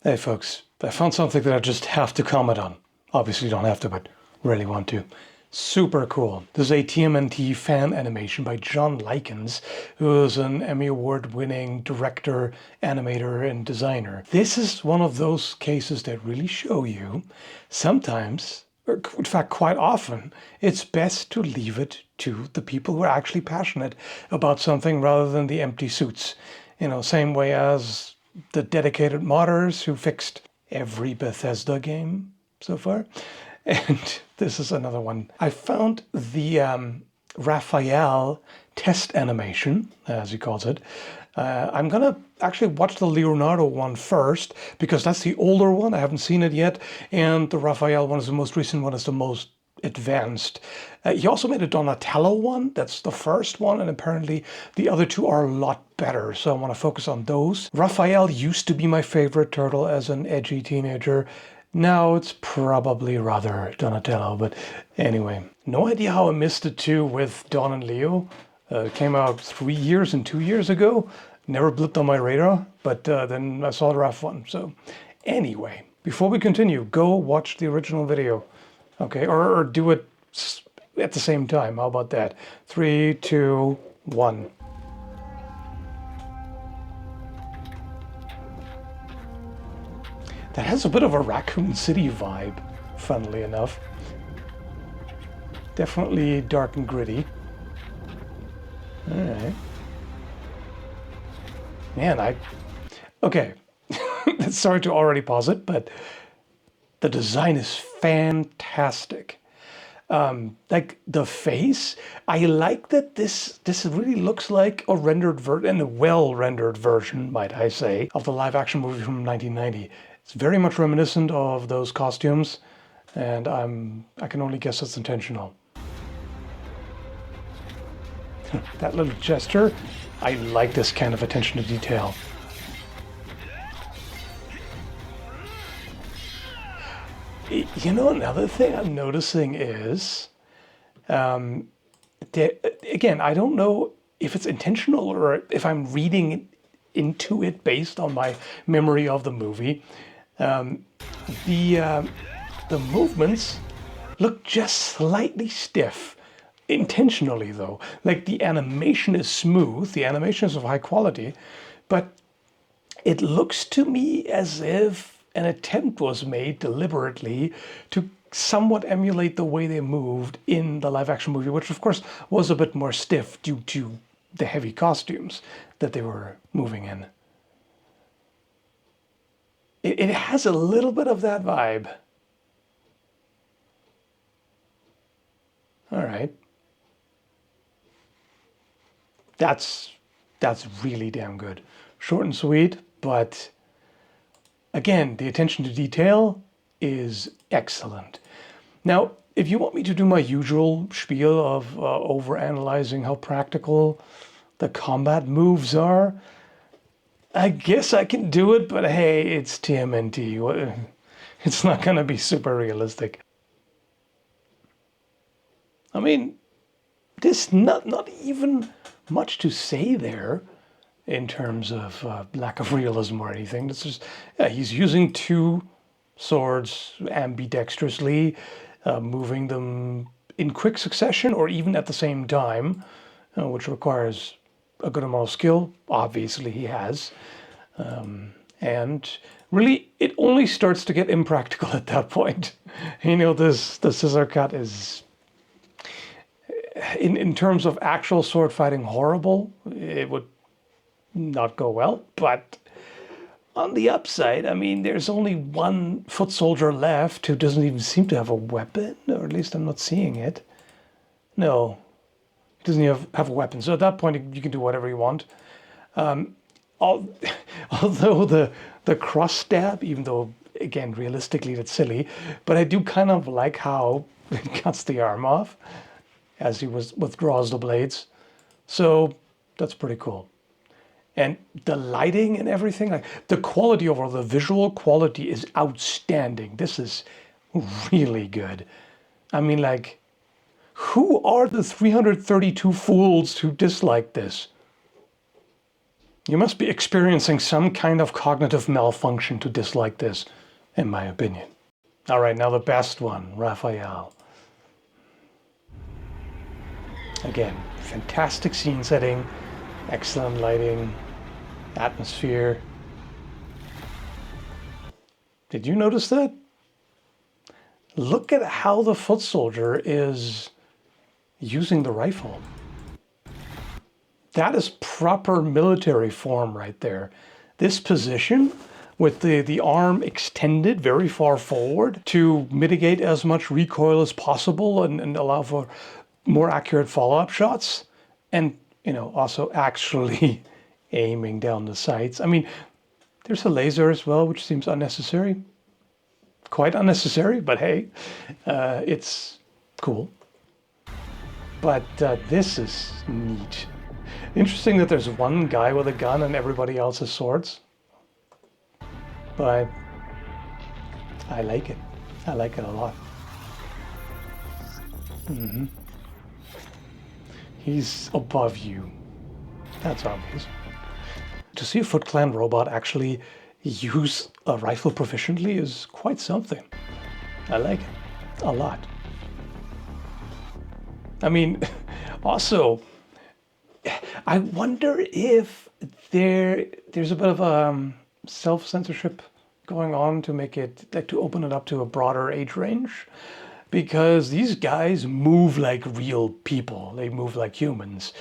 Hey folks, I found something that I just have to comment on. Obviously don't have to, but really want to. Super cool. This is a TMNT fan animation by John Likens, who is an Emmy Award winning director, animator, and designer. This is one of those cases that really show you sometimes, or in fact quite often, it's best to leave it to the people who are actually passionate about something rather than the empty suits. You know, same way as the dedicated modders who fixed every Bethesda game so far. And this is another one. I found the Raphael test animation, as he calls it. I'm gonna actually watch the Leonardo one first because that's the older one. I haven't seen it yet. And the Raphael one is the most recent one, is the most advanced. He also made a Donatello one. That's the first one, and apparently the other two are a lot better, so I want to focus on those. Raphael used to be my favorite turtle as an edgy teenager. Now it's probably rather Donatello, but anyway. No idea how I missed it too with Dawn and Leo. It came out 3 years and 2 years ago. Never blipped on my radar, but then I saw the Raph one. So anyway, before we continue, go watch the original video. Okay, or do it at the same time. How about that? 3, 2, 1. That has a bit of a Raccoon City vibe, funnily enough. Definitely dark and gritty. Alright. Man, okay. Sorry to already pause it, but the design is fantastic. Like the face, I like that this really looks like a rendered and a well-rendered version, might I say, of the live-action movie from 1990. It's very much reminiscent of those costumes, and I can only guess it's intentional. That little gesture, I like this kind of attention to detail. You know, another thing I'm noticing is, again, I don't know if it's intentional or if I'm reading into it based on my memory of the movie. The movements look just slightly stiff, intentionally though. Like the animation is smooth, the animation is of high quality, but it looks to me as if an attempt was made deliberately to somewhat emulate the way they moved in the live action movie, which of course was a bit more stiff due to the heavy costumes that they were moving in. It has a little bit of that vibe. All right. That's really damn good. Short and sweet, but again, the attention to detail is excellent. Now, if you want me to do my usual spiel of overanalyzing how practical the combat moves are, I guess I can do it, but hey, it's TMNT. It's not going to be super realistic. I mean, there's not even much to say there in terms of lack of realism or anything. It's just, yeah, he's using two swords ambidextrously, moving them in quick succession or even at the same time, which requires a good amount of skill. Obviously he has. And really, it only starts to get impractical at that point. You know, the scissor cut is, in terms of actual sword fighting, horrible. It would not go well, but on the upside, I mean, there's only one foot soldier left who doesn't even seem to have a weapon, or at least I'm not seeing it. No, he doesn't even have a weapon. So at that point, you can do whatever you want. Although the cross stab, even though, again, realistically, that's silly, but I do kind of like how it cuts the arm off as he withdraws the blades. So that's pretty cool. And the lighting and everything, like the quality overall, the visual quality is outstanding. This is really good. I mean, like, who are the 332 fools who dislike this? You must be experiencing some kind of cognitive malfunction to dislike this, in my opinion. All right, now the best one, Raphael. Again, fantastic scene setting, excellent lighting, atmosphere. Did you notice that? Look at how the foot soldier is using the rifle. That is proper military form right there. This position with the arm extended very far forward to mitigate as much recoil as possible and allow for more accurate follow-up shots. And, you know, also actually aiming down the sights. I mean, there's a laser as well, which seems unnecessary. Quite unnecessary, but hey, it's cool. But this is neat. Interesting that there's one guy with a gun and everybody else has swords. But I like it. I like it a lot. He's above you. That's obvious. To see a Foot Clan robot actually use a rifle proficiently is quite something. I like it a lot. I mean, also, I wonder if there's a bit of self-censorship going on to make it, like, to open it up to a broader age range, because these guys move like real people. They move like humans,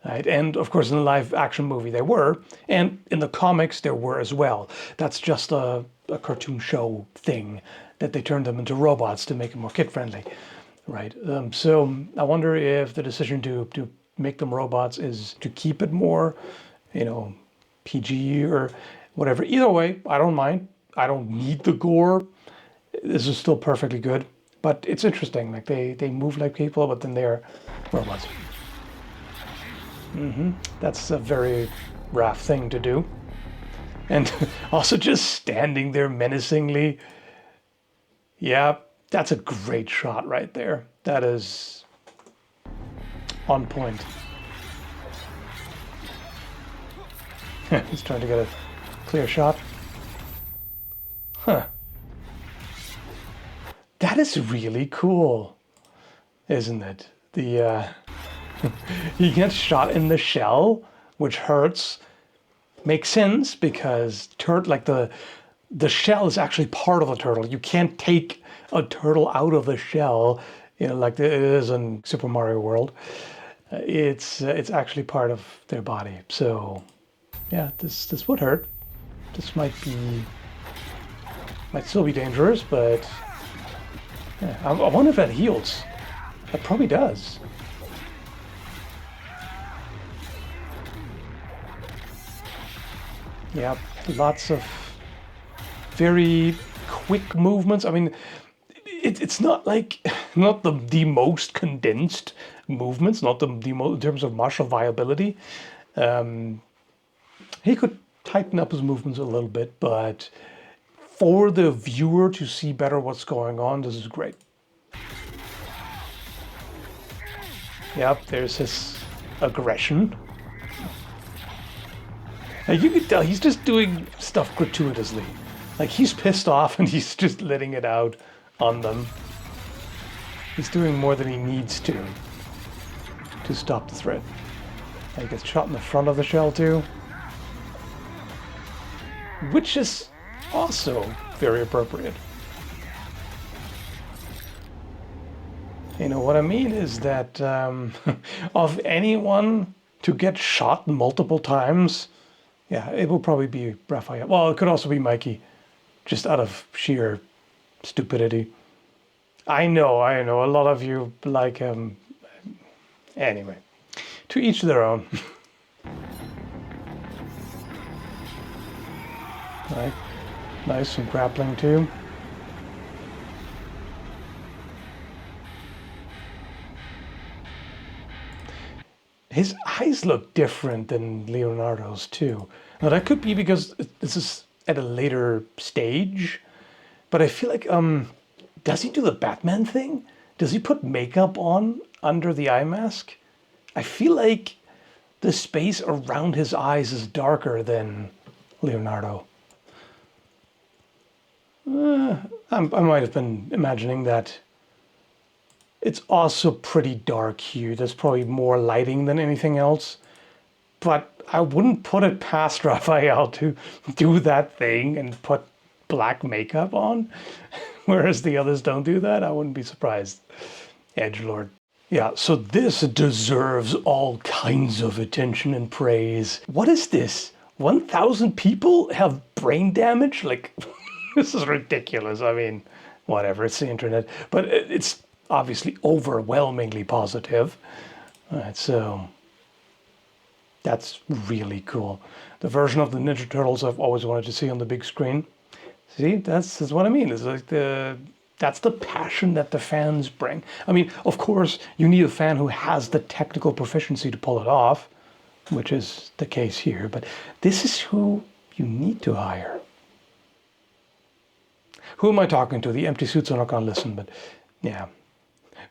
right? And of course, in the live action movie they were, and in the comics there were as well. That's just a cartoon show thing that they turned them into robots to make it more kid friendly, right? So I wonder if the decision to make them robots is to keep it more, you know, PG or whatever. Either way, I don't mind. I don't need the gore. This is still perfectly good. But it's interesting. Like, they move like people, but then they're robots. That's a very Raph thing to do. And also just standing there menacingly. Yeah, that's a great shot right there. That is on point. He's trying to get a clear shot. Huh. That is really cool, isn't it? The he gets shot in the shell, which hurts. Makes sense because the shell is actually part of the turtle. You can't take a turtle out of the shell, you know, like it is in Super Mario World. It's actually part of their body. So yeah, this would hurt. This might still be dangerous, but yeah, I wonder if that heals. That probably does. Yeah, lots of very quick movements. I mean, it's not like, not the most condensed movements, not the most in terms of martial viability. He could tighten up his movements a little bit, but for the viewer to see better what's going on, this is great. Yep, there's his aggression. Like, you can tell he's just doing stuff gratuitously. Like, he's pissed off and he's just letting it out on them. He's doing more than he needs to stop the threat. And he gets shot in the front of the shell too. Which is also very appropriate. You know, what I mean is that of anyone to get shot multiple times, yeah, it will probably be Raphael. Well, it could also be Mikey, just out of sheer stupidity. I know, a lot of you like him. Anyway, to each their own. Right, nice, some grappling too. His eyes look different than Leonardo's too. Now that could be because this is at a later stage, but I feel like, does he do the Batman thing? Does he put makeup on under the eye mask? I feel like the space around his eyes is darker than Leonardo. I might have been imagining that. It's also pretty dark here. There's probably more lighting than anything else. But I wouldn't put it past Raphael to do that thing and put black makeup on. Whereas the others don't do that. I wouldn't be surprised. Edgelord. Yeah, so this deserves all kinds of attention and praise. What is this? 1,000 people have brain damage? Like, this is ridiculous. I mean, whatever, it's the internet. But it's obviously overwhelmingly positive. All right, so that's really cool. The version of the Ninja Turtles I've always wanted to see on the big screen. See, that's what I mean. It's like that's the passion that the fans bring. I mean, of course, you need a fan who has the technical proficiency to pull it off, which is the case here. But this is who you need to hire. Who am I talking to? The empty suits are not going to listen, but yeah.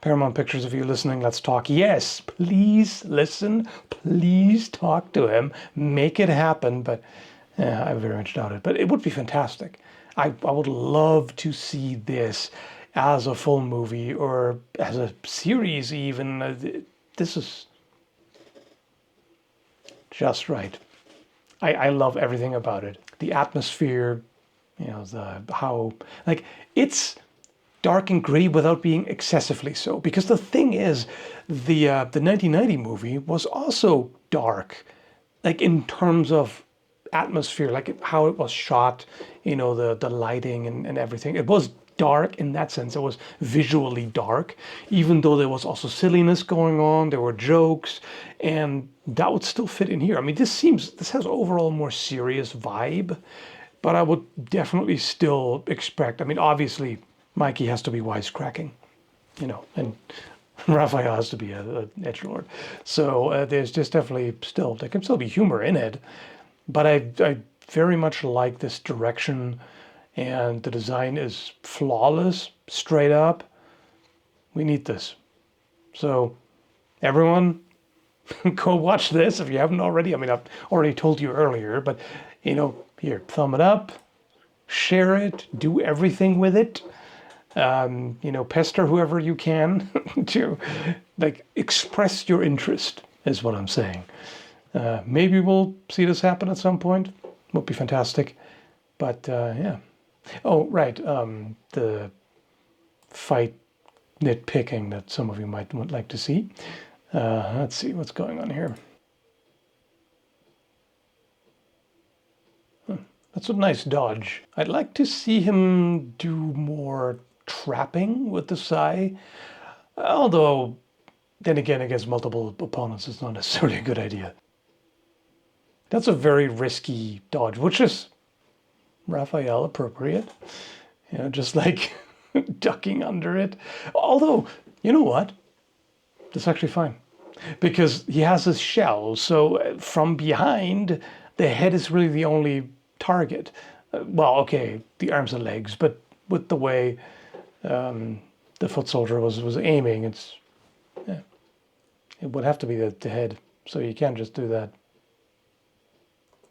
Paramount Pictures, if you're listening, let's talk. Yes, please listen. Please talk to him. Make it happen. But I very much doubt it. But it would be fantastic. I would love to see this as a full movie or as a series even. This is just right. I love everything about it. The atmosphere, you know, how, like, it's dark and gritty without being excessively so. Because the thing is, the 1990 movie was also dark, like in terms of atmosphere, like how it was shot, you know, the lighting and everything. It was dark in that sense. It was visually dark, even though there was also silliness going on. There were jokes, and that would still fit in here. I mean, this has overall a more serious vibe, but I would definitely still expect, I mean, obviously, Mikey has to be wisecracking, you know, and Raphael has to be an edgelord. So there's just definitely there can still be humor in it. But I very much like this direction, and the design is flawless, straight up. We need this. So everyone, go watch this if you haven't already. I mean, I've already told you earlier, but, you know, here, thumb it up, share it, do everything with it. You know, pester whoever you can to, like, express your interest is what I'm saying. Maybe we'll see this happen at some point. Would be fantastic. But yeah. Oh, right. The fight nitpicking that some of you might like to see. Let's see what's going on here. That's a nice dodge. I'd like to see him do more trapping with the Sai. Although, then again, against multiple opponents, it's not necessarily a good idea. That's a very risky dodge, which is Raphael appropriate. You know, just like ducking under it. Although, you know what? That's actually fine. Because he has his shell, so from behind, the head is really the only target. Well, okay, the arms and legs, but with the way the foot soldier was aiming, it would have to be the head, so you can't just do that.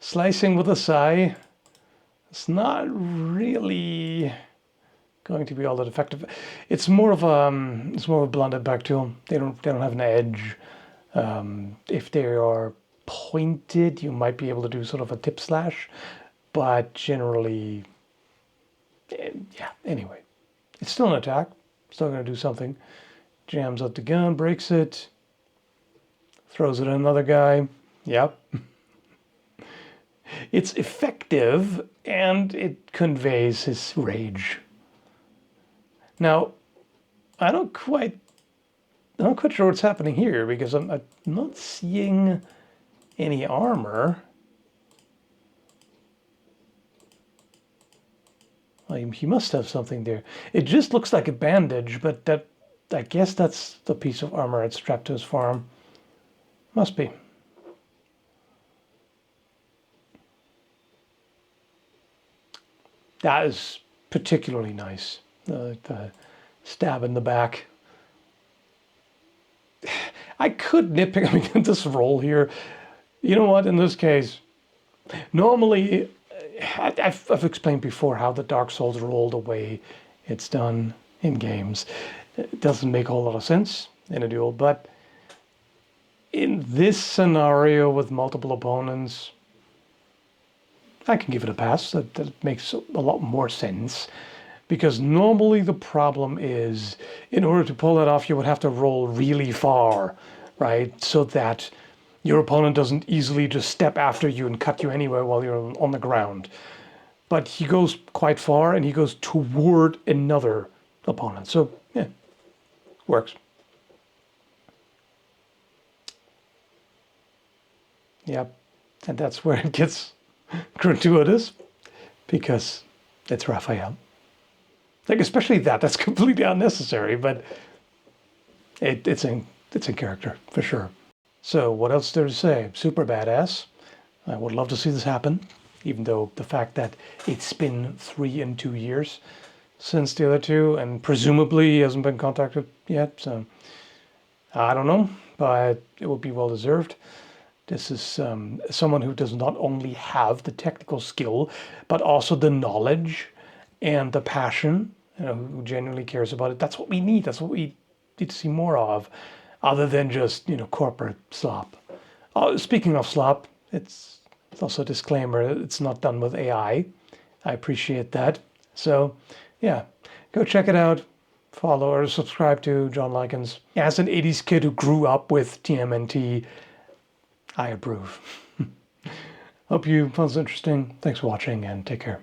Slicing with a Sai, it's not really going to be all that effective. It's more of a blunted back tool. They don't have an edge. If they are pointed, you might be able to do sort of a tip slash, but generally, yeah. Anyway, it's still an attack. Still going to do something. Jams out the gun, breaks it, throws it at another guy. Yep. It's effective, and it conveys his rage. Now, I'm not quite sure what's happening here, because I'm not seeing any armor. Well, he must have something there. It just looks like a bandage, but I guess that's the piece of armor it's strapped to his forearm. Must be. That is particularly nice. The stab in the back. I could nitpick, I mean, this roll here. You know what? In this case, normally, I've explained before how the Dark Souls roll the way it's done in games. It doesn't make a whole lot of sense in a duel, but in this scenario with multiple opponents, I can give it a pass. That makes a lot more sense. Because normally the problem is, in order to pull that off, you would have to roll really far, right? So that your opponent doesn't easily just step after you and cut you anywhere while you're on the ground. But he goes quite far, and he goes toward another opponent. So, yeah, works. Yep, and that's where it gets gratuitous, because it's Raphael. Like, especially that's completely unnecessary, but it's in character, for sure. So, what else is there to say? Super badass. I would love to see this happen, even though the fact that it's been 3 and 2 years since the other two, and presumably he hasn't been contacted yet, so I don't know, but it would be well deserved. This is someone who does not only have the technical skill, but also the knowledge and the passion, who genuinely cares about it. That's what we need. That's what we need to see more of, other than just, corporate slop. Speaking of slop, it's also a disclaimer. It's not done with AI. I appreciate that. So, yeah, go check it out. Follow or subscribe to John Likens. As an 80s kid who grew up with TMNT, I approve. Hope you found this interesting. Thanks for watching, and take care.